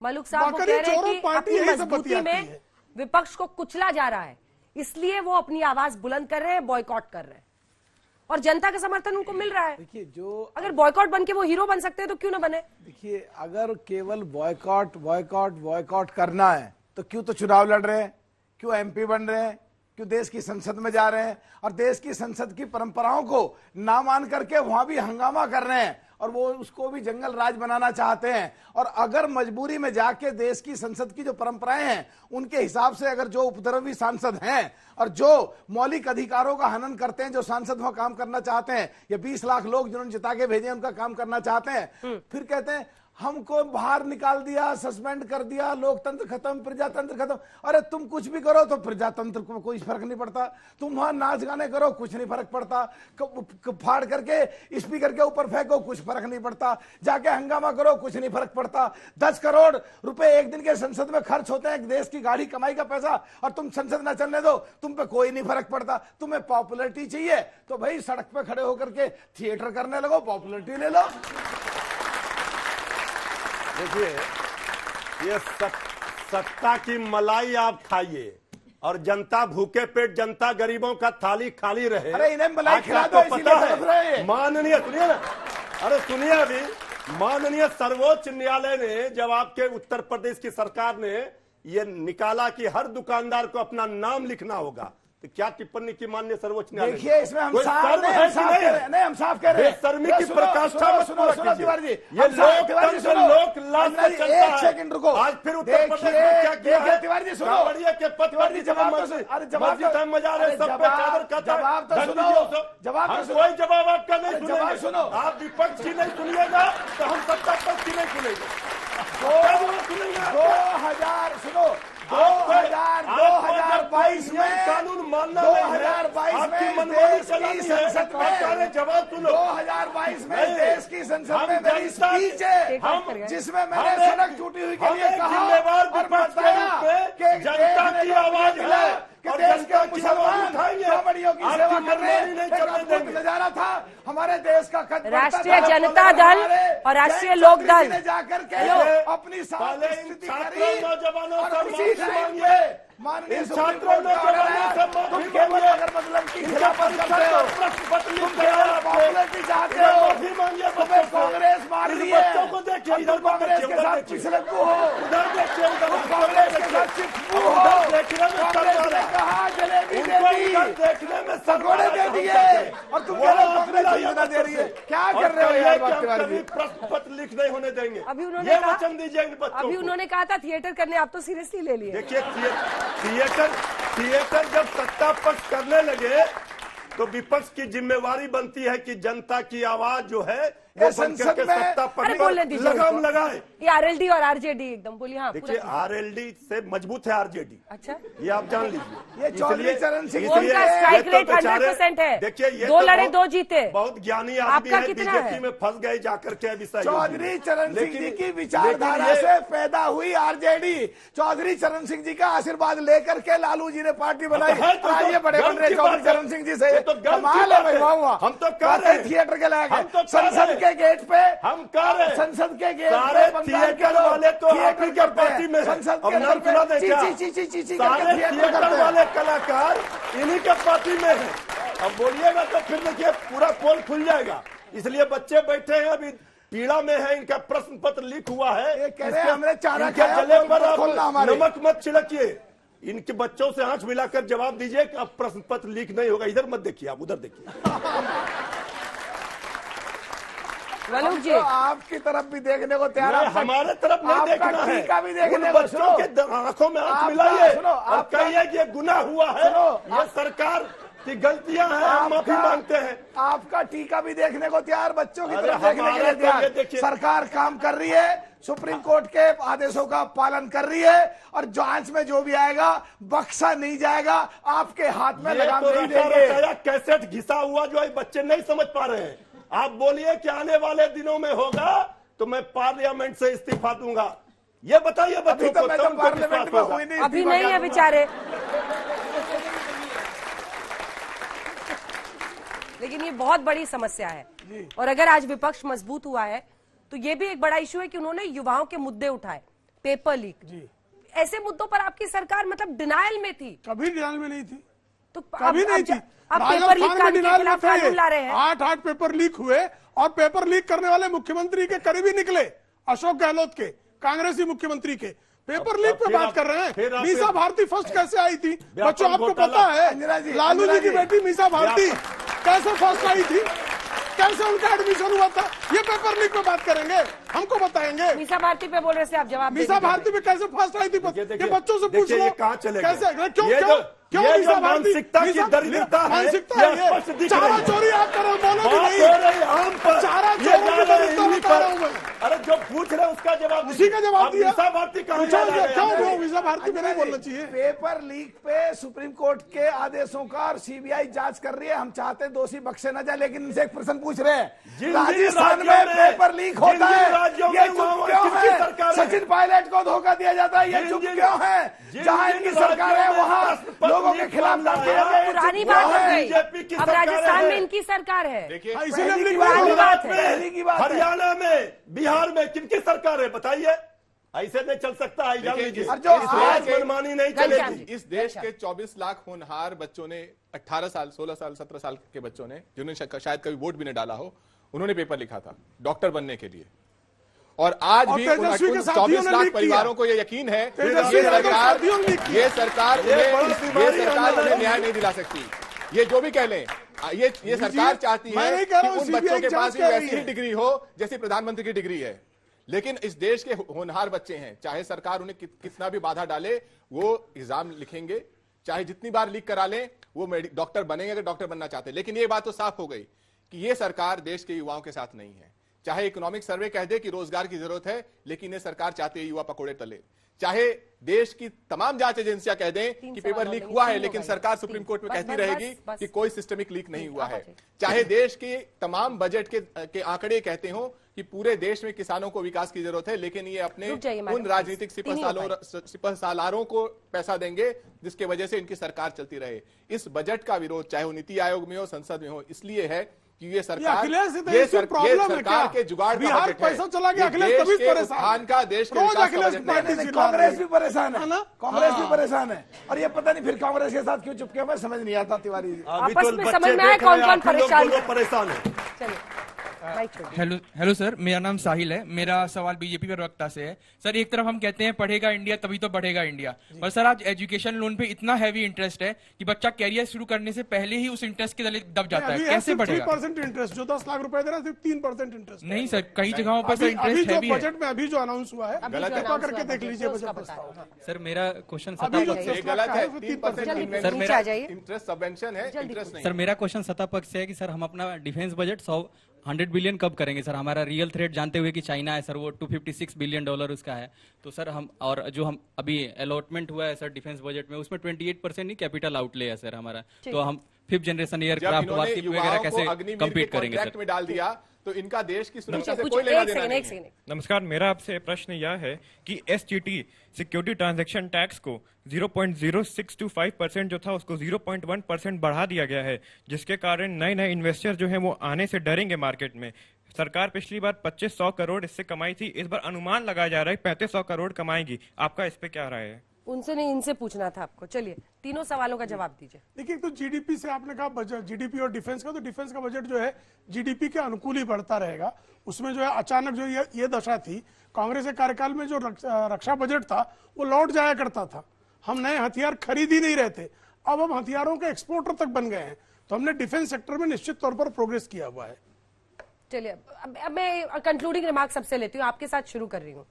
मलूक साहब वो कह रहे हैं कि अपनी मजबूती में विपक्ष को कुचला जा रहा है, इसलिए वो अपनी आवाज बुलंद कर रहे हैं, बॉयकॉट कर रहे हैं, और जनता का समर्थन उनको मिल रहा है। देखिए, जो अगर बॉयकॉट बन के वो हीरो बन सकते हैं तो क्यों ना बने। देखिए, अगर केवल बॉयकॉट करना है तो क्यों तो चुनाव लड़ रहे हैं, क्यों एमपी बन रहे हैं, क्यों देश की संसद में जा रहे हैं और देश की संसद की परंपराओं को ना मान करके वहां भी हंगामा कर रहे हैं और वो उसको भी जंगल राज बनाना चाहते हैं। और अगर मजबूरी में जाके देश की संसद की जो परंपराएं हैं उनके हिसाब से अगर जो उपद्रवी सांसद हैं और जो मौलिक अधिकारों का हनन करते हैं, जो सांसद वहां काम करना चाहते हैं, ये 20 लाख लोग जिन्होंने जिता के भेजे उनका काम करना चाहते हैं, फिर कहते हैं हमको बाहर निकाल दिया, सस्पेंड कर दिया, लोकतंत्र खत्म, प्रजातंत्र खत्म। अरे तुम कुछ भी करो तो प्रजातंत्र को कोई फर्क नहीं पड़ता, तुम वहां नाच गाने करो कुछ नहीं फर्क पड़ता, फाड़ करके स्पीकर के ऊपर फेंको कुछ फर्क नहीं पड़ता, जाके हंगामा करो कुछ नहीं फर्क पड़ता। 10 करोड़ रुपए एक दिन के संसद में खर्च होते हैं, देश की गाड़ी कमाई का पैसा, और तुम संसद न चलने दो, तुम पे कोई नहीं फर्क पड़ता। तुम्हें पॉपुलरिटी चाहिए तो भाई सड़क पे खड़े होकर के थिएटर करने लगो, पॉपुलरिटी ले लो। देखिए, ये सत्ता की मलाई आप खाइए और जनता भूखे पेट, जनता गरीबों का थाली खाली रहे। अरे इन्हें मलाई खिला दो, पता है माननीय, सुनिए ना, अरे सुनिए, अभी माननीय सर्वोच्च न्यायालय ने जब आपके उत्तर प्रदेश की सरकार ने ये निकाला कि हर दुकानदार को अपना नाम लिखना होगा, तो क्या टिप्पणी की माननीय सर्वोच्च न्यायालय। देखिए, इसमें हम साफ कह रहे हैं शर्मी की प्रकाष्ठा मत सुनो तिवारी जी, ये लोकतंत्र लोकलाज में चलता है। एक सेकंड रुको, आज फिर उत्तर प्रदेश में क्या किया है, तिवारी जी सुनो, कांवड़िया के पद पर अरे जवाब तो मजा रहे, सब पे चादर का जवाब तो सुनो, कोई जवाब आपका नहीं सुनेंगे। सुनो, आप विपक्ष की नहीं सुनिएगा तो हम सत्ता पक्ष की नहीं सुनेंगे। 2022 में कानून मानना 2022 में देश की संसद में जवाब सुनो, 2022 में देश की संसद में मेरी स्पीच है जिसमें मैंने सड़क टूटी हुई के लिए कहा और बताया कि जनता की आवाज है कि देश के मुसलमान कांवड़ियों की सेवा कर रहे हैं। एक अद्भुत नजारा था हमारे देश का। राष्ट्रीय जनता दल और राष्ट्रीय लोक दल जाकर के अपनी स्थिति करी और किसी टाइम पे माननीय छात्रों तुम केवल अगर मतलब की खिलाफत करते हो, तुम केवल पॉपुलरिटी चाहते हो, तुम्हें कांग्रेस मार रही है, तुम कांग्रेस के साथ पिछलक्कू हो, तुम कांग्रेस के साथ चिपकू हो। कांग्रेस ने कहा जलेबी दे दी, पकौड़े दे दिए और तुम कह रहे हो कांग्रेस योजना दे रही है। क्या कर रहे हो यार प्रश्न पत्र लिख नहीं होने देंगे। अभी उन्होंने वचन दीजिए बच्चों को। अभी उन्होंने कहा था थिएटर करने, आप तो सीरियसली ले लिए। देखिए, थिएटर जब सत्ता पक्ष करने लगे तो विपक्ष की जिम्मेवारी बनती है कि जनता की आवाज जो है वो संसद में सत्ता पक्ष पर लगाम लगाए। ये आरएलडी और आरजेडी एकदम बोलिए। हाँ, देखिए, आरएलडी से मजबूत है आरजेडी। अच्छा, ये आप जान लीजिए। ये चौधरी चरण सिंह उनका स्ट्राइक रेट 100% है। देखिए, ये 2 लड़े 2 जीते। बहुत ज्ञानी आदमी है, बीजेपी में फंस गए जाकर के। अभी चौधरी चरण सिंह जी की विचारधारा से पैदा हुई आरजेडी, चौधरी चरण सिंह जी का आशीर्वाद लेकर के लालू जी ने पार्टी बनाई। ये बड़े बन रहे चौधरी चरण सिंह जी से, कमाल है भाई। हम तो कह रहे हैं थिएटर के लायक संसद के गेट पे, हम कह रहे हैं संसद के गेट सारे पे थिएटर वाले तो आपकी पार्टी में संसद के नाम सुना दे क्या? सारे थिएटर वाले कलाकार इन्हीं के पार्टी में है। अब बोलिएगा तो फिर देखिए पूरा पोल खुल जाएगा। इसलिए बच्चे बैठे हैं, अभी पीड़ा में है, इनका प्रश्न पत्र लीक हुआ है। हमने चारा जले पर नमक मत छिड़किए। इनके बच्चों से आंख मिलाकर जवाब दीजिए कि अब प्रश्न पत्र लीक नहीं होगा। इधर मत देखिए, आप उधर देखिए। मलूक जी, आपकी तरफ भी देखने को तैयार है, हमारे तरफ नहीं देखना है। का भी देखने बच्चों के आंखों में आंख मिलाइए और कहिए कि ये गुनाह हुआ है, ये सरकार की गलतियां हैं, माफी मांगते हैं। आपका टीका भी देखने को तैयार, बच्चों की तरफ देखने के लिए तैयार। सरकार काम कर रही है, सुप्रीम कोर्ट के आदेशों का पालन कर रही है और जांच में जो भी आएगा बख्शा नहीं जाएगा। आपके हाथ में लगाम नहीं देंगे। कैसेट घिसा हुआ जो है बच्चे नहीं समझ पा रहे हैं। आप बोलिए कि आने वाले दिनों में होगा तो मैं पार्लियामेंट से इस्तीफा दूंगा। ये बताइए बच्चों को। तो पार्लियामेंट में हुई नहीं, अभी नहीं है बेचारे। लेकिन ये बहुत बड़ी समस्या है और अगर आज विपक्ष मजबूत हुआ है तो ये भी एक बड़ा इशू है कि उन्होंने युवाओं के मुद्दे उठाए। पेपर लीक, ऐसे मुद्दों पर आपकी सरकार मतलब डिनायल में थी। कभी डिनायल में नहीं थी, तो कभी नहीं थी। अब पेपर लीक के खिलाफ कानून ला रहे हैं। 8 पेपर लीक हुए और पेपर लीक करने वाले मुख्यमंत्री के करीबी निकले, अशोक गहलोत के, कांग्रेसी मुख्यमंत्री के। पेपर लीक पे बात कर रहे हैं। मीसा भारती फर्स्ट कैसे आई थी बच्चों, आपको पता है? लालू जी की बेटी मीसा भारती कैसे फर्स्ट आई थी, कैसे उनका एडमिशन हुआ था, ये पेपर लीक पे बात करेंगे, हमको बताएंगे। मीसा भारती पे बोल रहे थे आप, जवाब मीसा भारती पे कैसे फर्स्ट आई थी, ये बच्चों से पूछ लो। कहाँ चले कैसे, क्यों ये मीसा भारती? मानसिकता की दरिद्रता है, मानसिकता है। चारा चोरी आप करो, बोलोगे नहीं। आम पर चारा चोरी की दरिद्रता बता रहा हूं मैं। अरे जो पूछ रहे उसका जवाब, उसी का जवाब दिया। मीसा भारती कहाँ क्यों मीसा भारती पे नहीं बोलना चाहिए? पेपर लीक पे सुप्रीम कोर्ट के आदेशों का और सीबीआई जांच कर रही है। हम चाहते हैं दोषी बख्शे न जाए, लेकिन इनसे एक प्रश्न पूछ रहे हैं, राजस्थान में पेपर लीक होता है, ये चुप क्यों है? सचिन पायलट को धोखा दिया जाता है, ये चुप क्यों है? जहां इनकी सरकार है वहां लोगों के खिलाफ पुरानी बात हो गई, अब राजस्थान में इनकी सरकार है। देखिए पुरानी बात है। हरियाणा में, बिहार में किनकी सरकार है बताइए? ऐसे नहीं चल सकता। मनमानी नहीं चलेगी। इस देश के 24 लाख होनहार बच्चों ने, 18 साल, 16 साल, 17 साल के बच्चों ने, जिन्होंने शायद कभी वोट भी नहीं डाला हो, उन्होंने पेपर लिखा था डॉक्टर बनने के लिए। और आज भी उन 24 लाख परिवारों को यह यकीन है कि ये सरकार उन्हें न्याय नहीं दिला सकती। ये जो भी कह लें, ये सरकार चाहती है कि उन बच्चों के पास भी वैसी ही डिग्री हो जैसी प्रधानमंत्री की डिग्री है। लेकिन इस देश के होनहार बच्चे हैं, चाहे सरकार उन्हें कितना भी बाधा डाले, वो एग्जाम लिखेंगे, चाहे जितनी बार लीक करा लें, वो डॉक्टर बनेंगे अगर डॉक्टर बनना चाहते हैं। लेकिन ये बात तो साफ हो गई कि ये सरकार देश के युवाओं के साथ नहीं है। चाहे इकोनॉमिक सर्वे कह दे कि रोजगार की जरूरत है, लेकिन ये सरकार चाहती है युवा पकोड़े तले। चाहे देश की तमाम जांच एजेंसियां कह दें कि पेपर लीक हुआ है, लेकिन सरकार सुप्रीम कोर्ट में कहती रहेगी कि कोई सिस्टमिक लीक नहीं हुआ है। चाहे देश के तमाम बजट के आंकड़े कहते हो कि पूरे देश में किसानों को विकास की जरूरत है, लेकिन ये अपने उन राजनीतिक सिपहसालारों को पैसा देंगे जिसकी वजह से इनकी सरकार चलती रहे। इस बजट का विरोध चाहे वो नीति आयोग में हो, संसद में हो, इसलिए है कि ये सरकार के जुगाड़ का बजट है। पैसा चला गया, अखिलेश तभी परेशान का देश के विकास का बजट नहीं है। कांग्रेस भी परेशान है, कांग्रेस भी परेशान है। और ये पता नहीं फिर कांग्रेस के साथ क्यों चुपके, मैं समझ नहीं आता। तिवारी जी आपस में समझ में आया कौन परेशान है। चलिए हेलो सर, मेरा नाम साहिल है। मेरा सवाल बीजेपी प्रवक्ता से है। सर, एक तरफ हम कहते हैं पढ़ेगा इंडिया तभी तो बढ़ेगा इंडिया, पर सर आज एजुकेशन लोन पे इतना हैवी इंटरेस्ट है कि बच्चा कैरियर शुरू करने से पहले ही उस इंटरेस्ट के तले दब जाता है। कैसे बढ़ेगा? 3% इंटरेस्ट, जो 10 लाख रुपए दे रहा है, सिर्फ 3% इंटरेस्ट। नहीं सर, कई जगहों पर इंटरेस्ट हैवी है। बजट में अभी जो अनाउंस हुआ है, कृपा करके देख लीजिए बजट प्रस्ताव। सर मेरा क्वेश्चन गलत है, 3% इंटरेस्ट सबवेंशन है, इंटरेस्ट नहीं। सर मेरा क्वेश्चन सत्ता पक्ष से है कि सर हम अपना डिफेंस बजट 100 बिलियन कब करेंगे सर? हमारा रियल थ्रेट जानते हुए कि चाइना है सर, वो $256 बिलियन उसका है। तो सर हम, और जो हम अभी अलॉटमेंट हुआ है सर डिफेंस बजट में, उसमें 28% ही कैपिटल आउटले है सर हमारा। तो हम 5th जनरेशन एयरक्राफ्ट वगैरह कैसे कम्पीट करेंगे सर? में डाल दिया तो इनका देश की सुरक्षा से कोई लेना देना नहीं है। नमस्कार, मेरा आपसे प्रश्न यह है कि STT सिक्योरिटी ट्रांजैक्शन टैक्स को 0.0625% जो था उसको 0.1% बढ़ा दिया गया है, जिसके कारण नए नए इन्वेस्टर जो हैं वो आने से डरेंगे मार्केट में। सरकार पिछली बार 2500 करोड़ इससे कमाई थी, इस बार अनुमान लगाया जा रहा है 3500 करोड़ कमाएगी। आपका इस पे क्या राय है? उनसे नहीं, इनसे पूछना था आपको। चलिए तीनों सवालों का जवाब दीजिए। देखिए, तो जीडीपी से आपने कहा बजट, जीडीपी और डिफेंस का, तो डिफेंस का बजट जो है जीडीपी के अनुकूल ही बढ़ता रहेगा। उसमें जो है अचानक जो ये दशा थी, कांग्रेस के कार्यकाल में जो रक्षा बजट था वो लौट जाया करता था। हम नए हथियार खरीद ही नहीं रहे थे, अब हम हथियारों के एक्सपोर्टर तक बन गए हैं। तो हमने डिफेंस सेक्टर में निश्चित तौर पर प्रोग्रेस किया हुआ है। चलिए अब मैं कंक्लूडिंग रिमार्क सबसे लेती हूँ, आपके साथ शुरू कर रही हूँ।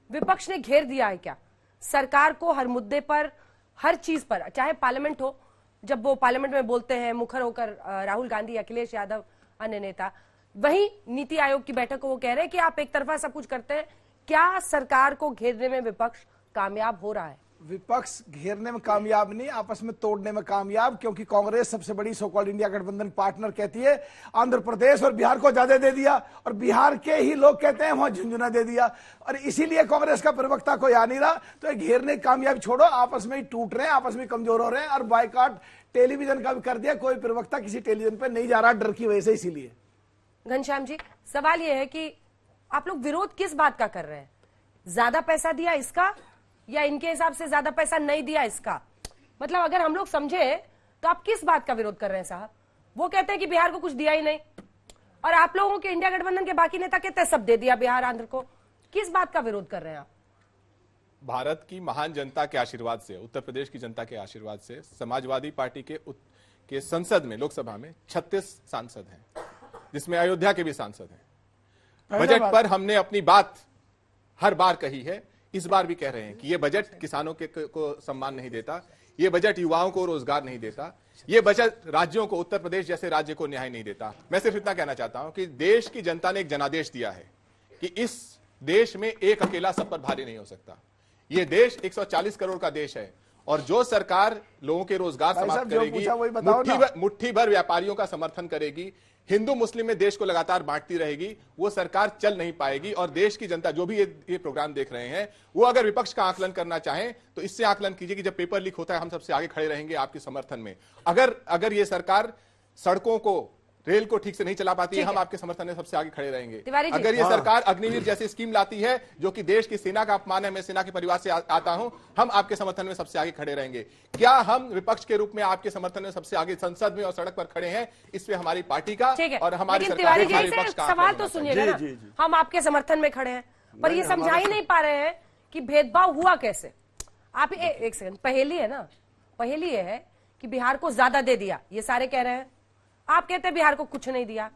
विपक्ष ने घेर दिया है क्या सरकार को? हर मुद्दे पर, हर चीज पर, चाहे पार्लियामेंट हो, जब वो पार्लियामेंट में बोलते हैं मुखर होकर राहुल गांधी, अखिलेश यादव, अन्य नेता, वहीं नीति आयोग की बैठक को वो कह रहे हैं कि आप एक तरफा सब कुछ करते हैं। क्या सरकार को घेरने में विपक्ष कामयाब हो रहा है? विपक्ष घेरने में कामयाब नहीं, आपस में तोड़ने में कामयाब, क्योंकि कांग्रेस सबसे बड़ी सो कॉल्ड इंडिया गठबंधन पार्टनर कहती है आंध्र प्रदेश और बिहार को ज्यादा दे दिया, और बिहार के ही लोग कहते हैं वहां झुंझुना दे दिया, और इसीलिए कांग्रेस का प्रवक्ता कोई आ नहीं रहा। तो ये घेरने कामयाब छोड़ो, आपस में ही टूट रहे हैं, आपस में कमजोर हो रहे हैं, और बायकॉट टेलीविजन का भी कर दिया। कोई प्रवक्ता किसी टेलीविजन पर नहीं जा रहा डर की वजह से। इसीलिए घनश्याम जी, सवाल यह है कि आप लोग विरोध किस बात का कर रहे हैं? ज्यादा पैसा दिया इसका, या इनके हिसाब से ज्यादा पैसा नहीं दिया इसका? मतलब अगर हम लोग समझे तो आप किस बात का विरोध कर रहे हैं साहब? वो कहते हैं कि बिहार को कुछ दिया ही नहीं, और आप लोगों के इंडिया गठबंधन के बाकी नेता कहते हैं सब दे दिया बिहार आंध्र को। किस बात का विरोध कर रहे हैं आप? भारत की महान जनता के आशीर्वाद से, उत्तर प्रदेश की जनता के आशीर्वाद से समाजवादी पार्टी के संसद में, लोकसभा में 36 सांसद हैं, जिसमें अयोध्या के भी सांसद हैं। बजट पर हमने अपनी बात हर बार कही है, इस बार भी कह रहे हैं कि ये बजट किसानों को सम्मान नहीं देता, ये बजट युवाओं को रोजगार नहीं देता, ये बजट राज्यों को, उत्तर प्रदेश जैसे राज्य को न्याय नहीं देता। मैं सिर्फ इतना कहना चाहता हूं कि देश की जनता ने एक जनादेश दिया है कि इस देश में एक अकेला सब पर भारी नहीं हो सकता। ये देश 140 करोड़ का देश है, और जो सरकार लोगों के रोजगार समाप्त करेगी, मुट्ठी भर व्यापारियों का समर्थन करेगी, हिंदू मुस्लिम में देश को लगातार बांटती रहेगी, वो सरकार चल नहीं पाएगी। और देश की जनता जो भी ये प्रोग्राम देख रहे हैं, वो अगर विपक्ष का आकलन करना चाहें तो इससे आकलन कीजिए कि जब पेपर लीक होता है हम सबसे आगे खड़े रहेंगे आपके समर्थन में। अगर ये सरकार सड़कों को, रेल को ठीक से नहीं चला पाती है, हम आपके समर्थन में सबसे आगे खड़े रहेंगे। अगर ये सरकार अग्निवीर जैसी स्कीम लाती है जो कि देश की सेना का अपमान है, मैं सेना के परिवार से आता हूं, हम आपके समर्थन में सबसे आगे खड़े रहेंगे। क्या हम विपक्ष के रूप में आपके समर्थन में सबसे आगे संसद में और सड़क पर खड़े हैं, इसमें हमारी पार्टी का और हमारी सरकार का विपक्ष का सवाल तो सुनिएगा ना, हम आपके समर्थन में खड़े हैं, पर ये समझा ही नहीं पा रहे हैं कि भेदभाव हुआ कैसे। आप एक सेकंड, पहेली है ना, पहेली ये है कि बिहार को ज्यादा दे दिया, ये सारे कह रहे हैं, आप कहते हैं बिहार को कुछ नहीं दिया,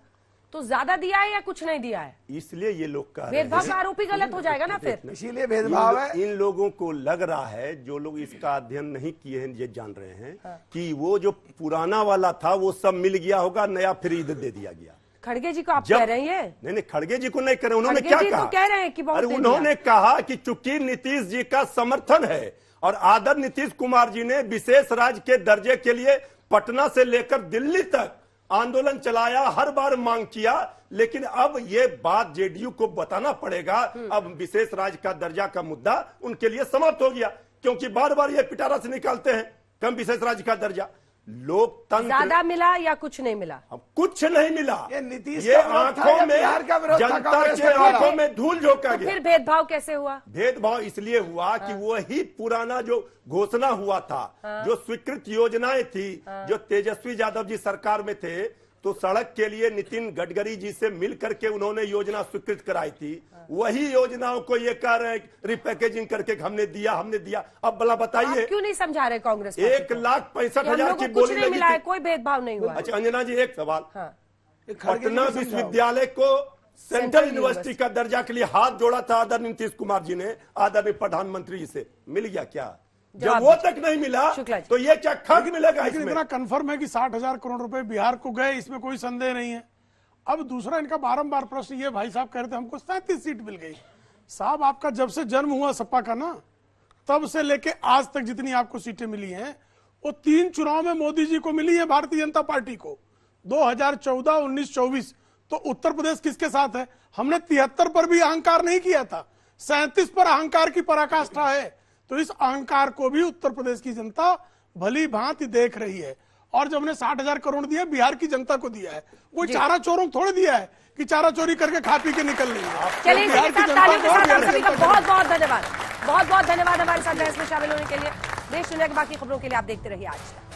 तो ज्यादा दिया है या कुछ नहीं दिया है? इसलिए ये लोग कह रहे हैं, भेदभाव का आरोप ही गलत हो जाएगा ना फिर। इसीलिए भेदभाव है। इन लोगों को लग रहा है, जो लोग इसका अध्ययन नहीं किए हैं ये जान रहे हैं कि वो जो पुराना वाला था वो सब मिल गया होगा, नया फ्री दे दिया गया। खड़गे जी को आप कह रहे हैं? नहीं, खड़गे जी को नहीं कह रहे, उन्होंने क्या कहा? तो कह रहे हैं कि बहुत उन्होंने कहा कि चूंकि नीतीश जी का समर्थन है और आदर नीतीश कुमार जी ने विशेष राज्य के दर्जे के लिए पटना से लेकर दिल्ली तक आंदोलन चलाया, हर बार मांग किया, लेकिन अब ये बात जेडीयू को बताना पड़ेगा। अब विशेष राज्य का दर्जा का मुद्दा उनके लिए समाप्त हो गया, क्योंकि बार बार ये पिटारा से निकालते हैं कम विशेष राज्य का दर्जा। लोकतंत्र ज्यादा मिला या कुछ नहीं मिला? अब कुछ नहीं मिला। ये नीतीश ये आंखों में, जनता के आंखों में धूल झोंका गया। फिर भेदभाव कैसे हुआ? भेदभाव इसलिए हुआ कि वही पुराना जो घोषणा हुआ था, जो स्वीकृत योजनाएं थी, जो तेजस्वी यादव जी सरकार में थे, तो सड़क के लिए नितिन गडकरी जी से मिल करके उन्होंने योजना स्वीकृत कराई थी, वही योजनाओं को ये कह रहे हैं रिपैकेजिंग करके हमने दिया। अब भला बताइए, क्यों नहीं समझा रहे कांग्रेस? 1,65,000 की बोली लगी मिला है, कोई भेदभाव नहीं हुआ। अच्छा अंजना जी, एक सवाल, पटना विश्वविद्यालय को सेंट्रल यूनिवर्सिटी का दर्जा के लिए हाथ जोड़ा था आदरणीय नीतीश कुमार जी ने, आदरणीय प्रधानमंत्री जी से, मिल गया क्या? जब वो तक नहीं मिला तो ये क्या खर्च मिलेगा? लेकिन इतना कंफर्म है कि 60,000 करोड़ रुपए बिहार को गए, इसमें कोई संदेह नहीं है। अब दूसरा इनका बारंबार प्रश्न ये, भाई साहब कह रहे थे हमको 37 सीट मिल गई। साहब आपका जब से जन्म हुआ सपा का ना, तब से लेके आज तक जितनी आपको सीटें मिली हैं वो 3 चुनाव में मोदी जी को मिली है, भारतीय जनता पार्टी को। 2014, 19, 24 तो उत्तर प्रदेश किसके साथ है? हमने 73 पर भी अहंकार नहीं किया था, 37 पर अहंकार की पराकाष्ठा है। तो इस अहंकार को भी उत्तर प्रदेश की जनता भली भांति देख रही है। और जब हमने 60,000 करोड़ दिया, बिहार की जनता को दिया है, कोई चारा चोरों को थोड़ी दिया है कि चारा चोरी करके खा पी के निकल लेंगे। चलिए, बिहार की जनता को बहुत बहुत धन्यवाद, बहुत बहुत धन्यवाद हमारे साथ बहस में शामिल होने के लिए। देश दुनिया की बाकी खबरों के लिए आप देखते रहिए आज तक।